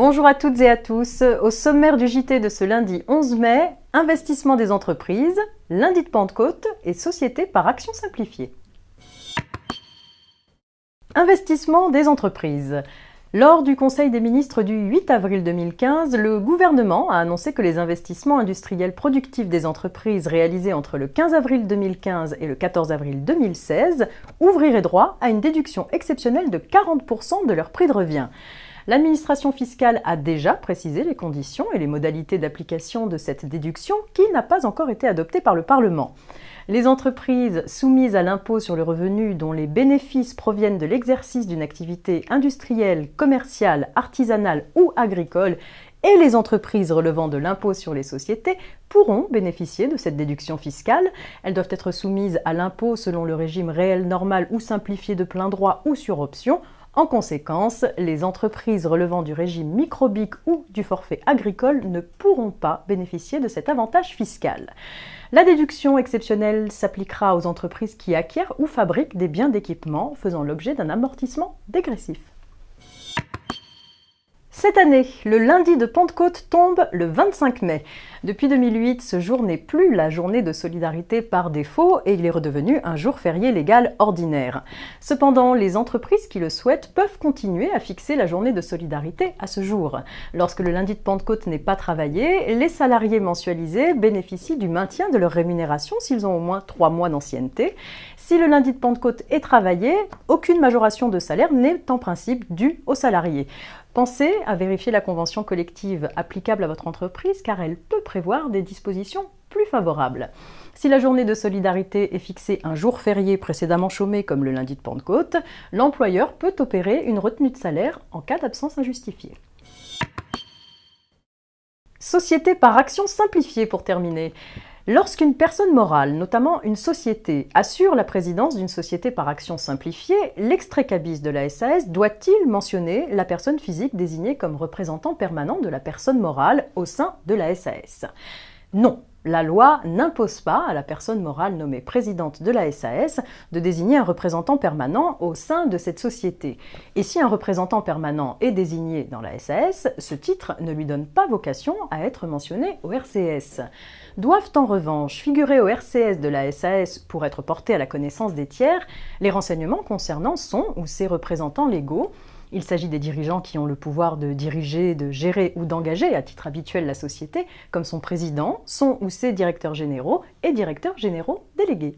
Bonjour à toutes et à tous. Au sommaire du JT de ce lundi 11 mai, investissement des entreprises, lundi de Pentecôte et société par action simplifiée. Investissement des entreprises. Lors du Conseil des ministres du 8 avril 2015, le gouvernement a annoncé que les investissements industriels productifs des entreprises réalisés entre le 15 avril 2015 et le 14 avril 2016 ouvriraient droit à une déduction exceptionnelle de 40% de leur prix de revient. L'administration fiscale a déjà précisé les conditions et les modalités d'application de cette déduction qui n'a pas encore été adoptée par le Parlement. Les entreprises soumises à l'impôt sur le revenu dont les bénéfices proviennent de l'exercice d'une activité industrielle, commerciale, artisanale ou agricole et les entreprises relevant de l'impôt sur les sociétés pourront bénéficier de cette déduction fiscale. Elles doivent être soumises à l'impôt selon le régime réel normal ou simplifié de plein droit ou sur option. En conséquence, les entreprises relevant du régime microbique ou du forfait agricole ne pourront pas bénéficier de cet avantage fiscal. La déduction exceptionnelle s'appliquera aux entreprises qui acquièrent ou fabriquent des biens d'équipement faisant l'objet d'un amortissement dégressif. Cette année, le lundi de Pentecôte tombe le 25 mai. Depuis 2008, ce jour n'est plus la journée de solidarité par défaut et il est redevenu un jour férié légal ordinaire. Cependant, les entreprises qui le souhaitent peuvent continuer à fixer la journée de solidarité à ce jour. Lorsque le lundi de Pentecôte n'est pas travaillé, les salariés mensualisés bénéficient du maintien de leur rémunération s'ils ont au moins 3 mois d'ancienneté. Si le lundi de Pentecôte est travaillé, aucune majoration de salaire n'est en principe due aux salariés. Pensez à vérifier la convention collective applicable à votre entreprise car elle peut prévoir des dispositions plus favorables. Si la journée de solidarité est fixée un jour férié précédemment chômé comme le lundi de Pentecôte, l'employeur peut opérer une retenue de salaire en cas d'absence injustifiée. Société par action simplifiée pour terminer. Lorsqu'une personne morale, notamment une société, assure la présidence d'une société par action simplifiée, l'extrait cabis de la SAS doit-il mentionner la personne physique désignée comme représentant permanent de la personne morale au sein de la SAS? Non. La loi n'impose pas à la personne morale nommée présidente de la SAS de désigner un représentant permanent au sein de cette société. Et si un représentant permanent est désigné dans la SAS, ce titre ne lui donne pas vocation à être mentionné au RCS. Doivent en revanche figurer au RCS de la SAS pour être portés à la connaissance des tiers les renseignements concernant son ou ses représentants légaux. Il s'agit des dirigeants qui ont le pouvoir de diriger, de gérer ou d'engager à titre habituel la société, comme son président, son ou ses directeurs généraux et directeurs généraux délégués.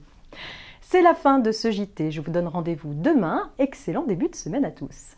C'est la fin de ce JT. Je vous donne rendez-vous demain. Excellent début de semaine à tous.